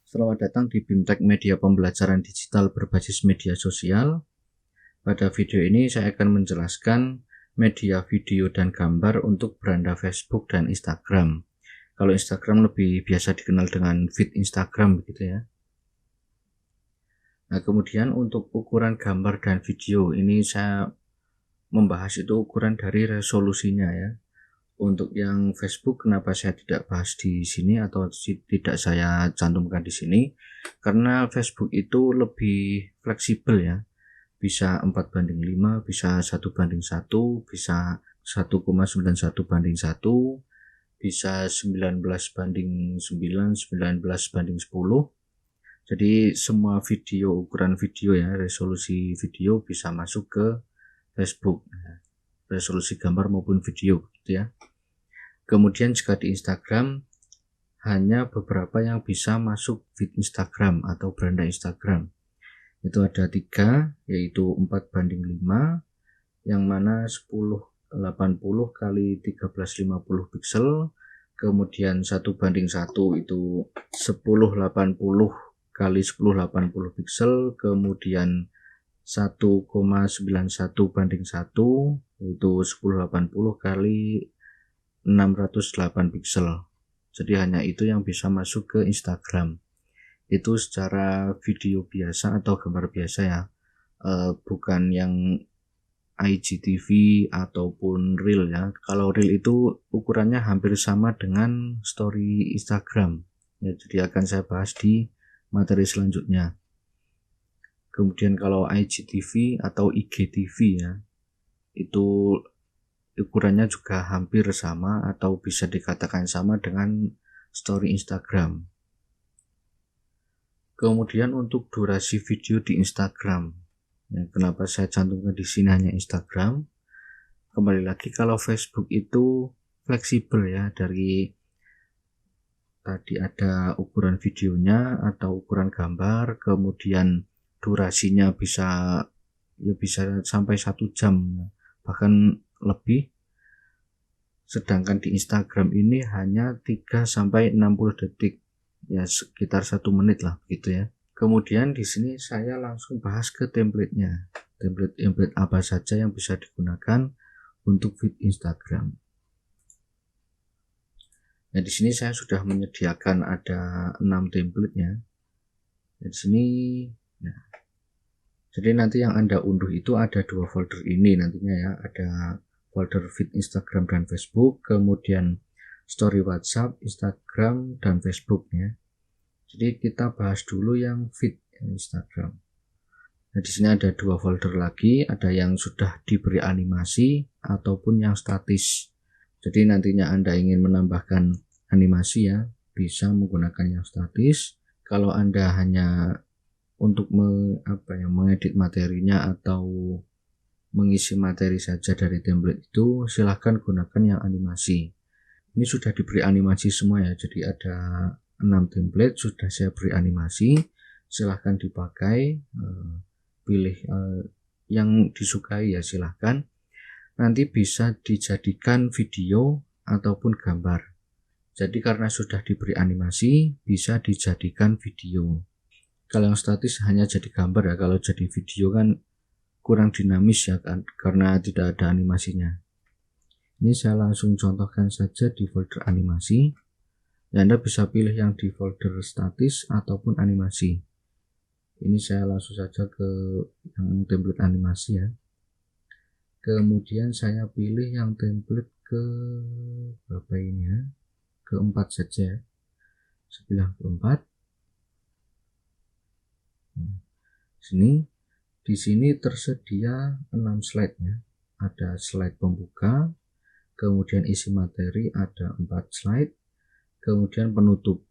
Selamat datang di BIMTEK Media Pembelajaran Digital Berbasis Media Sosial. Pada video ini saya akan menjelaskan media video dan gambar untuk beranda Facebook dan Instagram. Kalau Instagram lebih biasa dikenal dengan feed Instagram begitu ya. Nah, kemudian untuk ukuran gambar dan video ini saya membahas itu ukuran dari resolusinya ya. Untuk yang Facebook kenapa saya tidak bahas di sini atau tidak saya cantumkan di sini, karena Facebook itu lebih fleksibel ya, bisa 4:5, bisa 1:1, bisa 1,91:1, bisa 19:9, 19:10. Jadi semua video, ukuran video ya, resolusi video bisa masuk ke Facebook, resolusi gambar maupun video gitu ya. Kemudian jika di Instagram hanya beberapa yang bisa masuk feed Instagram atau beranda Instagram. Itu ada 3, yaitu 4:5, yang mana 1080 kali 1350 pixel, kemudian 1:1 itu 1080 kali 1080 pixel, kemudian 1,91:1 yaitu 1080 kali 608 pixel. Jadi hanya itu yang bisa masuk ke Instagram. Itu secara video biasa atau gambar biasa ya, bukan yang IGTV ataupun Reel ya. Kalau Reel itu ukurannya hampir sama dengan story Instagram ya, jadi akan saya bahas di materi selanjutnya. Kemudian kalau IGTV atau IGTV ya, itu ukurannya juga hampir sama atau bisa dikatakan sama dengan story Instagram. Kemudian untuk durasi video di Instagram, ya, kenapa saya cantumkan di sini hanya Instagram? Kembali lagi, kalau Facebook itu fleksibel ya, dari tadi ada ukuran videonya atau ukuran gambar, kemudian durasinya bisa sampai 1 jam, bahkan lebih. Sedangkan di Instagram ini hanya 3-60 detik, ya sekitar 1 menit lah gitu ya. Kemudian di sini saya langsung bahas ke template-nya. Template apa saja yang bisa digunakan untuk feed Instagram. Nah, di sini saya sudah menyediakan ada 6 template-nya. Di sini nah, jadi nanti yang Anda unduh itu ada 2 folder ini nantinya ya, ada folder feed Instagram dan Facebook, kemudian story WhatsApp, Instagram, dan Facebook ya. Jadi kita bahas dulu yang feed Instagram. Nah, di sini ada 2 folder lagi, ada yang sudah diberi animasi ataupun yang statis. Jadi nantinya Anda ingin menambahkan animasi ya, bisa menggunakan yang statis. Kalau Anda hanya untuk mengedit materinya atau mengisi materi saja dari template itu, silahkan gunakan yang animasi. Ini sudah diberi animasi semua ya, jadi ada 6 template sudah saya beri animasi, silahkan dipakai, pilih yang disukai ya silahkan. Nanti bisa dijadikan video ataupun gambar. Jadi karena sudah diberi animasi, bisa dijadikan video. Kalau yang statis hanya jadi gambar ya, kalau jadi video kan kurang dinamis ya kan, karena tidak ada animasinya. Ini saya langsung contohkan saja di folder animasi. Ya, Anda bisa pilih yang di folder statis ataupun animasi. Ini saya langsung saja ke yang template animasi ya. Kemudian saya pilih yang template ke berapa ini ya, keempat saja ya. Saya pilih keempat. Di sini tersedia 6 slide ya. Ada slide pembuka, kemudian isi materi ada 4 slide, kemudian penutup.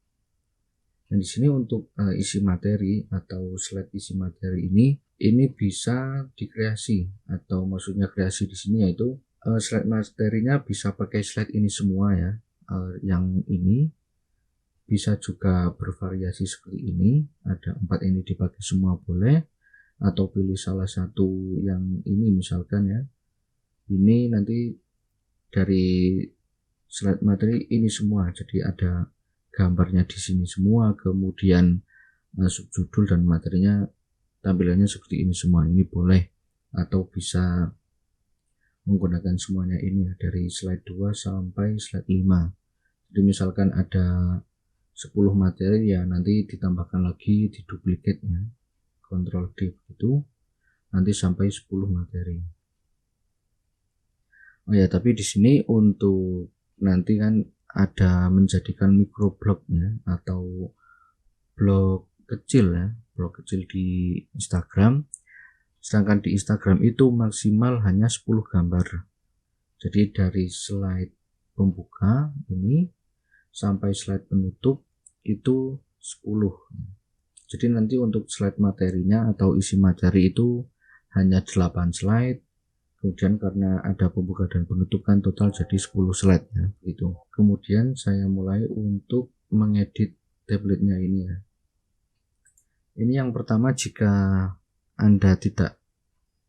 Dan di sini untuk isi materi atau slide isi materi ini bisa dikreasi, atau maksudnya kreasi di sini yaitu slide materinya bisa pakai slide ini semua ya. Yang ini bisa juga bervariasi seperti ini, ada 4 ini dipakai semua boleh, atau pilih salah satu yang ini misalkan ya. Ini nanti dari slide materi ini semua. Jadi ada gambarnya di sini semua, kemudian subjudul dan materinya tampilannya seperti ini semua. Ini boleh, atau bisa menggunakan semuanya ini ya, dari slide 2 sampai slide 5. Jadi misalkan ada 10 materi ya, nanti ditambahkan lagi di duplikatnya, Ctrl D itu nanti sampai 10 materi. Oh ya, tapi di sini untuk nanti kan ada menjadikan microblognya atau blog kecil ya, blog kecil di Instagram. Sedangkan di Instagram itu maksimal hanya 10 gambar. Jadi dari slide pembuka ini sampai slide penutup itu 10. Jadi nanti untuk slide materinya atau isi materi itu hanya 8 slide. Kemudian karena ada pembuka dan penutup kan total jadi 10 slide ya, gitu. Kemudian saya mulai untuk mengedit template-nya ini ya. Ini yang pertama, jika Anda tidak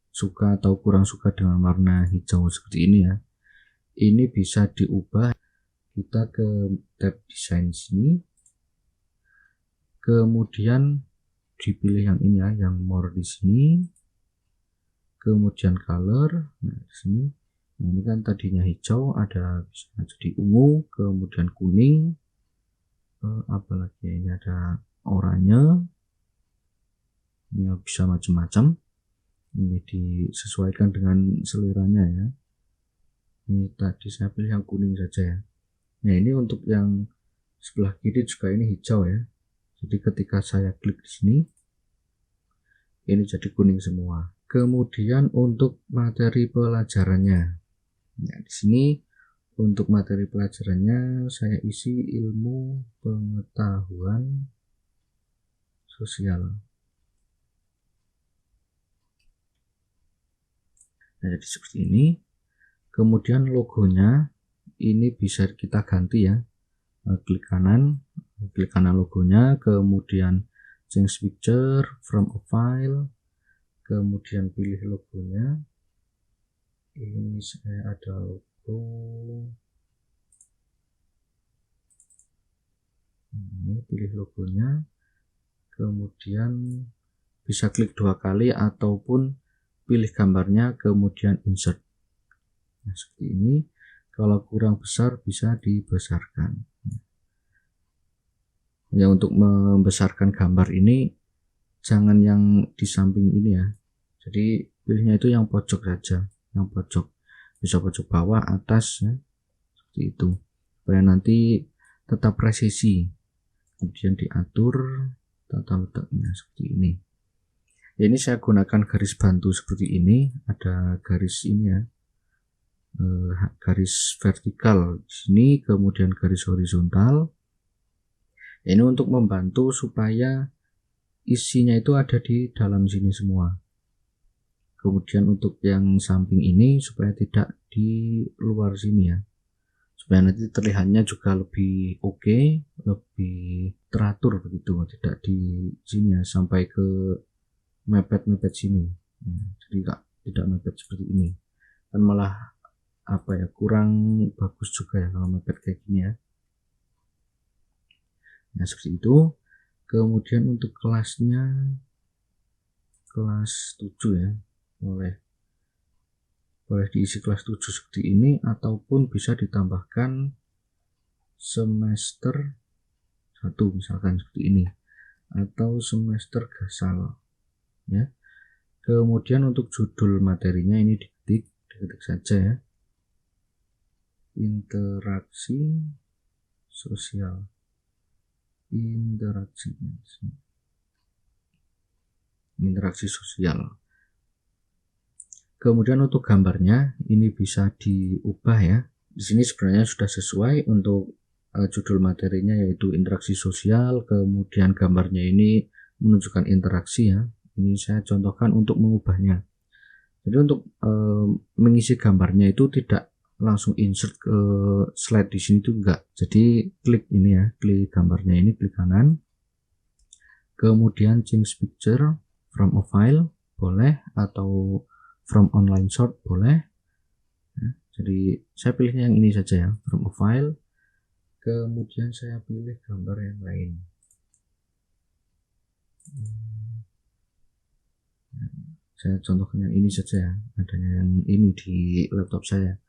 suka atau kurang suka dengan warna hijau seperti ini ya, ini bisa diubah. Kita ke tab desain sini, kemudian dipilih yang ini ya, yang more di sini, kemudian color. Nah, di sini ini kan tadinya hijau, ada bisa jadi ungu, kemudian kuning, apalagi ya, ini ada oranye, ini bisa macam-macam. Ini disesuaikan dengan seleranya ya. Ini tadi saya pilih yang kuning saja ya. Nah, ini untuk yang sebelah kiri juga ini hijau ya. Jadi ketika saya klik di sini, ini jadi kuning semua. Kemudian untuk materi pelajarannya, nah di sini untuk materi pelajarannya saya isi ilmu pengetahuan sosial. Nah, jadi seperti ini. Kemudian logonya ini bisa kita ganti ya. Klik kanan logonya, kemudian change picture from a file, kemudian pilih logonya. Ini saya ada logo, ini pilih logonya, kemudian bisa klik 2 kali ataupun pilih gambarnya kemudian insert. Nah, seperti ini. Kalau kurang besar bisa dibesarkan ya. Untuk membesarkan gambar ini jangan yang di samping ini ya, jadi pilihnya itu yang pojok saja, yang pojok, bisa pojok bawah, atas ya, seperti itu, supaya nanti tetap presisi. Kemudian diatur tata letaknya seperti ini ya. Ini saya gunakan garis bantu seperti ini, ada garis ini ya, garis vertikal di sini, kemudian garis horizontal. Ini untuk membantu supaya isinya itu ada di dalam sini semua. Kemudian untuk yang samping ini supaya tidak di luar sini ya, supaya nanti terlihatnya juga lebih oke, lebih teratur begitu, tidak di sini ya sampai ke mepet-mepet sini ya. Jadi tidak mepet seperti ini kan, malah apa ya, kurang bagus juga ya kalau mepet kayak gini ya. Nah, seperti itu. Kemudian untuk kelasnya kelas 7 ya, boleh diisi kelas 7 seperti ini, ataupun bisa ditambahkan semester 1 misalkan seperti ini, atau semester gasal ya. Kemudian untuk judul materinya ini diketik saja ya, interaksi sosial, interaksi sosial. Kemudian untuk gambarnya ini bisa diubah ya. Di sini sebenarnya sudah sesuai untuk judul materinya, yaitu interaksi sosial, kemudian gambarnya ini menunjukkan interaksi ya. Ini saya contohkan untuk mengubahnya. Jadi untuk mengisi gambarnya itu tidak langsung insert ke slide di sini tuh enggak. Jadi klik ini ya, klik gambarnya ini, klik kanan. Kemudian change picture from a file boleh, atau from online source boleh. Jadi saya pilihnya yang ini saja ya, from a file, kemudian saya pilih gambar yang lain. Saya contohkan yang ini saja ya, adanya yang ini di laptop saya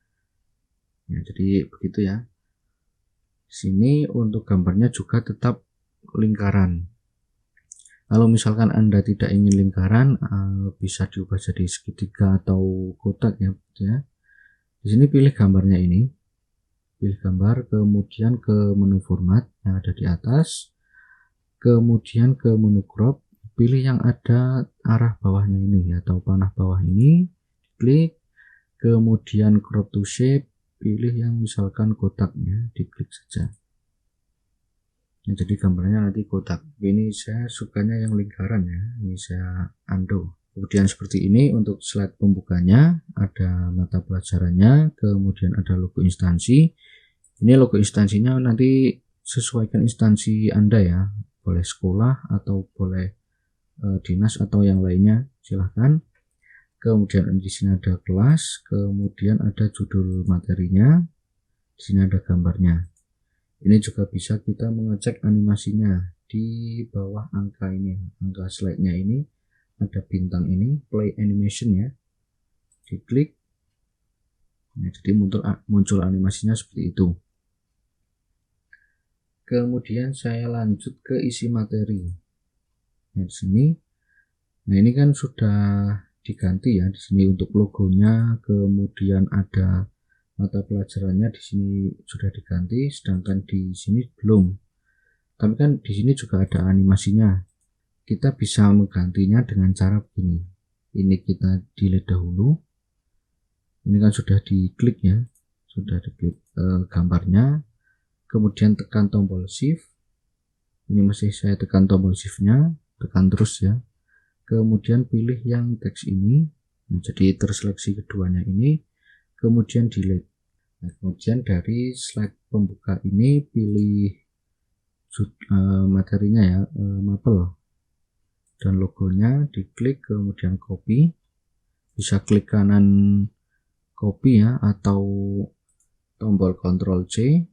ya. Jadi begitu ya. Sini untuk gambarnya juga tetap lingkaran. Kalau misalkan Anda tidak ingin lingkaran, bisa diubah jadi segitiga atau kotak ya. Di sini pilih gambarnya ini, pilih gambar, kemudian ke menu format yang ada di atas, kemudian ke menu crop, pilih yang ada arah bawahnya ini atau panah bawah ini, klik, kemudian crop to shape, pilih yang misalkan kotaknya, diklik saja. Nah, jadi gambarnya nanti kotak. Ini saya sukanya yang lingkaran ya, ini saya undo. Kemudian seperti ini untuk slide pembukanya, ada mata pelajarannya, kemudian ada logo instansi. Ini logo instansinya nanti sesuaikan instansi Anda ya, boleh sekolah atau boleh dinas atau yang lainnya, silahkan. Kemudian di sini ada kelas, kemudian ada judul materinya, di sini ada gambarnya. Ini juga bisa kita mengecek animasinya di bawah angka ini, angka slide-nya ini ada bintang ini, play animation ya, diklik. Nah, jadi muncul animasinya seperti itu. Kemudian saya lanjut ke isi materi. Nah, di sini, nah ini kan sudah diganti ya, di sini untuk logonya, kemudian ada mata pelajarannya di sini sudah diganti, sedangkan di sini belum. Tapi kan di sini juga ada animasinya. Kita bisa menggantinya dengan cara begini. Ini kita delete dahulu. Ini kan sudah diklik ya, sudah diklik gambarnya. Kemudian tekan tombol shift. Ini masih saya tekan tombol shiftnya, tekan terus ya. Kemudian pilih yang teks ini. Nah, jadi terseleksi keduanya ini. Kemudian delete. Nah, kemudian dari slide pembuka ini pilih materinya ya, mapel dan logonya, diklik, kemudian copy, bisa klik kanan copy ya, atau tombol Ctrl C,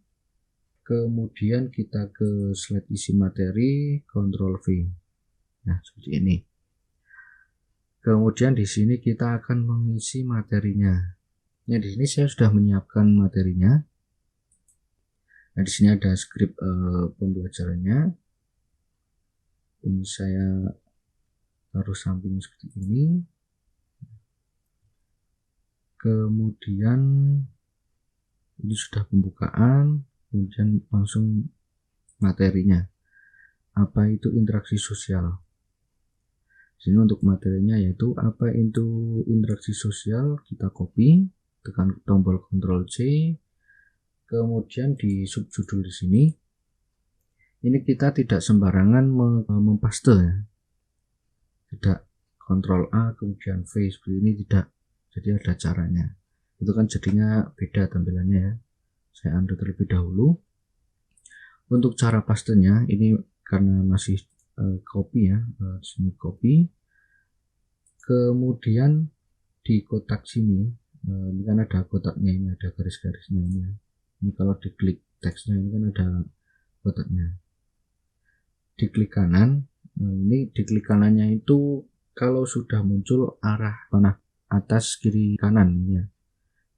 kemudian kita ke slide isi materi, Ctrl V. Nah, seperti ini. Kemudian di sini kita akan mengisi materinya. Nah, di sini saya sudah menyiapkan materinya. Nah, di sini ada skrip pembelajarannya. Ini saya taruh samping seperti ini. Kemudian ini sudah pembukaan, kemudian langsung materinya. Apa itu interaksi sosial? Di sini untuk materinya yaitu apa itu interaksi sosial, kita copy, tekan tombol Ctrl C. Kemudian di subjudul di sini, ini kita tidak sembarangan mempaste ya, tidak Ctrl A kemudian V seperti ini, tidak. Jadi ada caranya. Itu kan jadinya beda tampilannya ya. Saya undo terlebih dahulu. Untuk cara pastenya ini karena masih copy ya, di sini copy. Kemudian di kotak sini, ini kan ada kotaknya, ini ada garis-garisnya ini ya. Ini kalau diklik teksnya ini kan ada kotaknya. Diklik kanan, ini diklik kanannya itu kalau sudah muncul arah panah atas kiri kanan ini ya.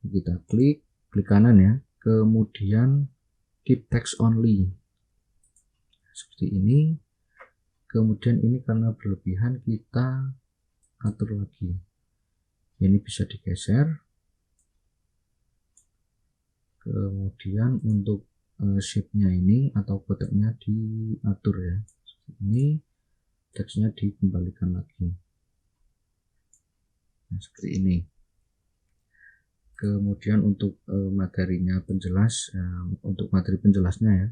Kita klik kanan ya, kemudian keep text only seperti ini. Kemudian ini karena berlebihan kita atur lagi, ini bisa digeser. Kemudian untuk shape-nya ini atau kotaknya diatur ya, seperti ini. Teksnya dikembalikan lagi, nah seperti ini. Kemudian untuk materinya penjelas, untuk materi penjelasnya ya,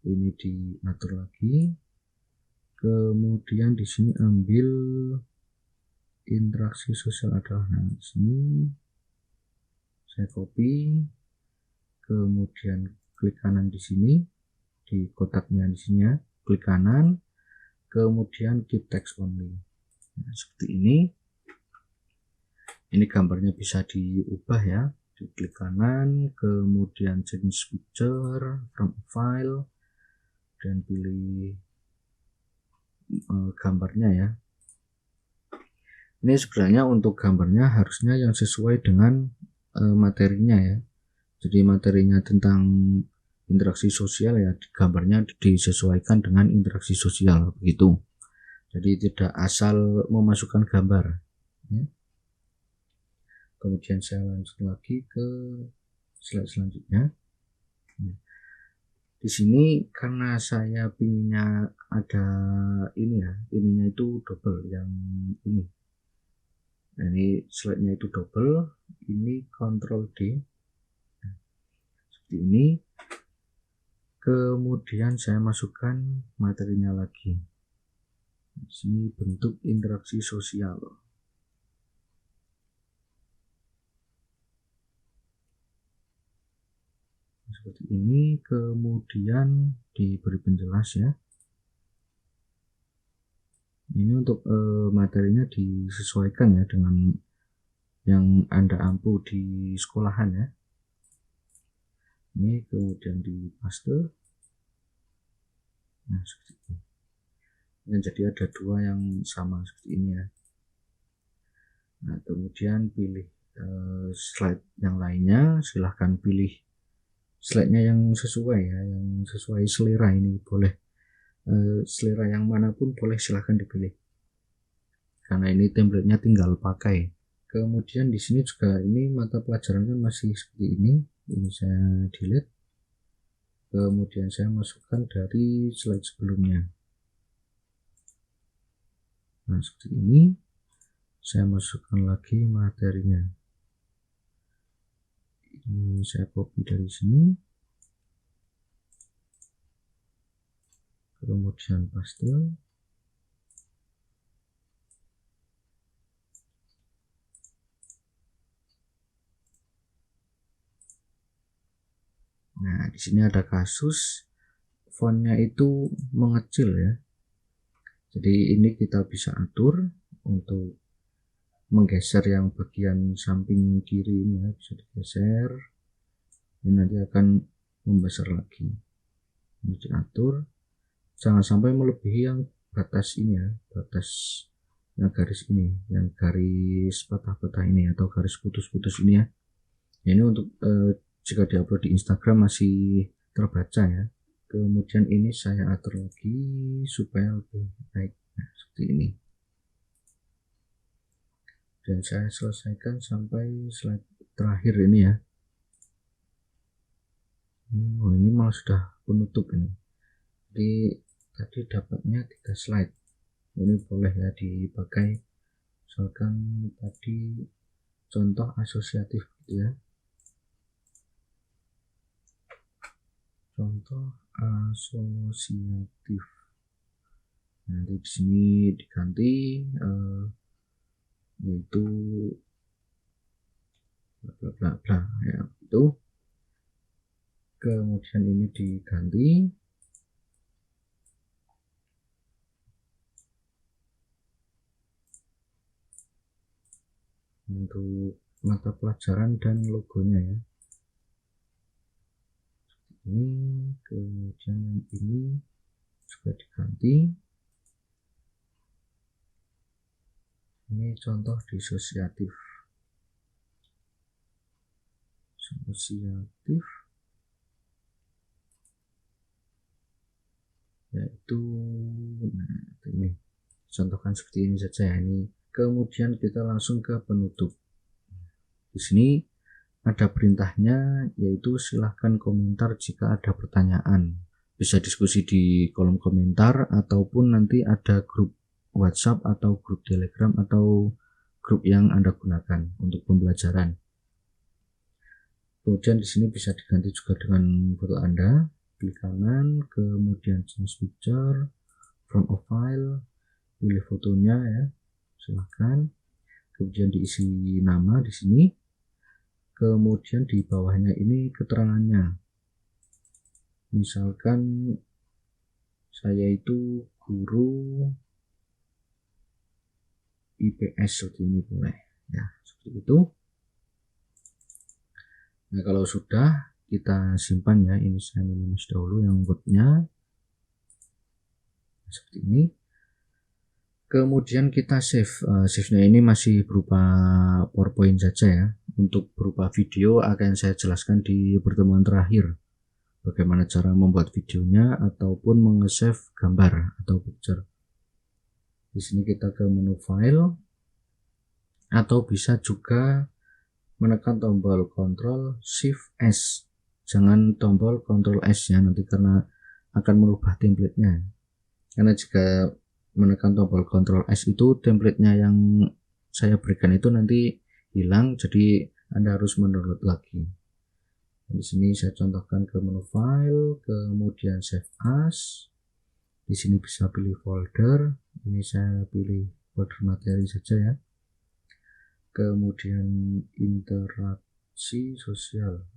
ini diatur lagi. Kemudian di sini ambil interaksi sosial adalah, nah di sini saya copy, kemudian klik kanan di sini di kotaknya di sini ya, klik kanan, kemudian keep text only. Nah, seperti ini. Ini gambarnya bisa diubah ya, diklik kanan, kemudian change picture from file, dan pilih gambarnya ya. Ini sebenarnya untuk gambarnya harusnya yang sesuai dengan materinya ya. Jadi materinya tentang interaksi sosial ya, gambarnya disesuaikan dengan interaksi sosial begitu. Jadi tidak asal memasukkan gambar ya. Kemudian saya lanjut lagi ke slide selanjutnya. Di sini karena saya pinginnya ada ini ya, ininya itu double yang ini. Nah, ini slide-nya itu double, ini Ctrl D. Nah, seperti ini. Kemudian saya masukkan materinya lagi. Di sini bentuk interaksi sosial. Seperti ini, kemudian diberi penjelas ya. Ini untuk materinya disesuaikan ya dengan yang Anda ampu di sekolahan ya. Ini kemudian di paste. Nah, seperti ini. Nah, jadi ada dua yang sama seperti ini ya. Nah, kemudian pilih slide yang lainnya, silahkan pilih slide-nya yang sesuai ya, yang sesuai selera. Ini boleh selera yang manapun boleh, silahkan dipilih karena ini template-nya tinggal pakai. Kemudian di sini juga ini mata pelajaran kan masih seperti ini saya delete, kemudian saya masukkan dari slide sebelumnya. Nah, seperti ini saya masukkan lagi materinya. Ini saya copy dari sini, kemudian paste. Nah, di sini ada kasus fontnya itu mengecil ya. Jadi ini kita bisa atur untuk menggeser yang bagian samping kiri ini ya, bisa digeser. Ini nanti akan membesar lagi. Ini diatur, jangan sampai melebihi yang batas ini ya, batas yang garis ini, yang garis patah-patah ini atau garis putus-putus ini ya. Ini untuk jika diupload di Instagram masih terbaca ya. Kemudian ini saya atur lagi supaya lebih baik. Nah, seperti ini. Dan saya selesaikan sampai slide terakhir ini ya. Oh, ini malah sudah penutup ini. Jadi tadi dapatnya 3 slide. Ini boleh ya dipakai, misalkan tadi contoh asosiatif gitu ya. Contoh asosiatif. Nanti di sini diganti yaitu bla bla bla bla ya, itu. Kemudian ini diganti untuk mata pelajaran dan logonya ya. Ini kemudian yang ini juga diganti. Ini contoh disosiatif. Yaitu nah ini contohkan seperti ini saja ya. Ini kemudian kita langsung ke penutup. Di sini ada perintahnya, yaitu silahkan komentar jika ada pertanyaan. Bisa diskusi di kolom komentar ataupun nanti ada grup WhatsApp atau grup Telegram atau grup yang Anda gunakan untuk pembelajaran. Kemudian di sini bisa diganti juga dengan foto Anda. Klik kanan, kemudian change picture from a file, pilih fotonya ya, silahkan. Kemudian diisi nama di sini. Kemudian di bawahnya ini keterangannya. Misalkan saya itu guru IPS, seperti ini boleh ya, seperti itu. Nah, kalau sudah, kita simpan ya. Ini saya minimize dahulu yang Word-nya seperti ini. Kemudian kita save. Save-nya ini masih berupa PowerPoint saja ya. Untuk berupa video akan saya jelaskan di pertemuan terakhir. Bagaimana cara membuat videonya ataupun menge-save gambar atau picture. Di sini kita ke menu file, atau bisa juga menekan tombol Ctrl Shift S. Jangan tombol Ctrl S ya, nanti karena akan merubah templatenya. Karena jika menekan tombol Ctrl S itu templatenya yang saya berikan itu nanti hilang, jadi Anda harus mendownload lagi. Di sini saya contohkan ke menu file, kemudian save as. Di sini bisa pilih folder. Ini saya pilih folder materi saja ya. Kemudian interaksi sosial,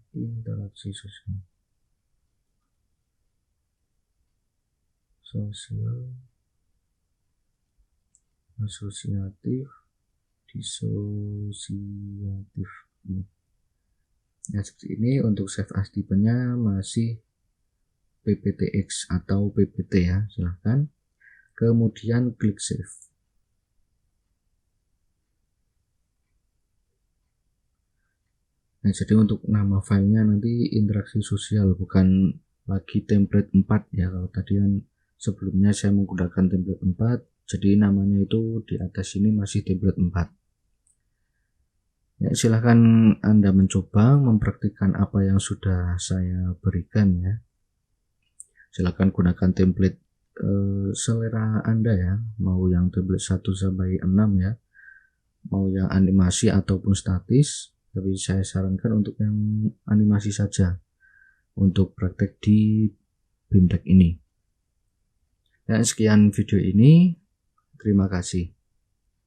asosiatif, disosiatif. Nah, seperti ini. Untuk save as tipenya masih PPTX atau PPT ya, silahkan. Kemudian klik save. Nah, jadi untuk nama filenya nanti interaksi sosial, bukan lagi template 4 ya. Kalau tadi kan sebelumnya saya menggunakan template 4, jadi namanya itu di atas ini masih template 4. Ya, silahkan Anda mencoba mempraktikkan apa yang sudah saya berikan ya. Silahkan gunakan template selera Anda ya, mau yang template 1 sampai 6 ya, mau yang animasi ataupun statis, tapi saya sarankan untuk yang animasi saja untuk praktek di BIM Tech ini. Dan sekian video ini, terima kasih.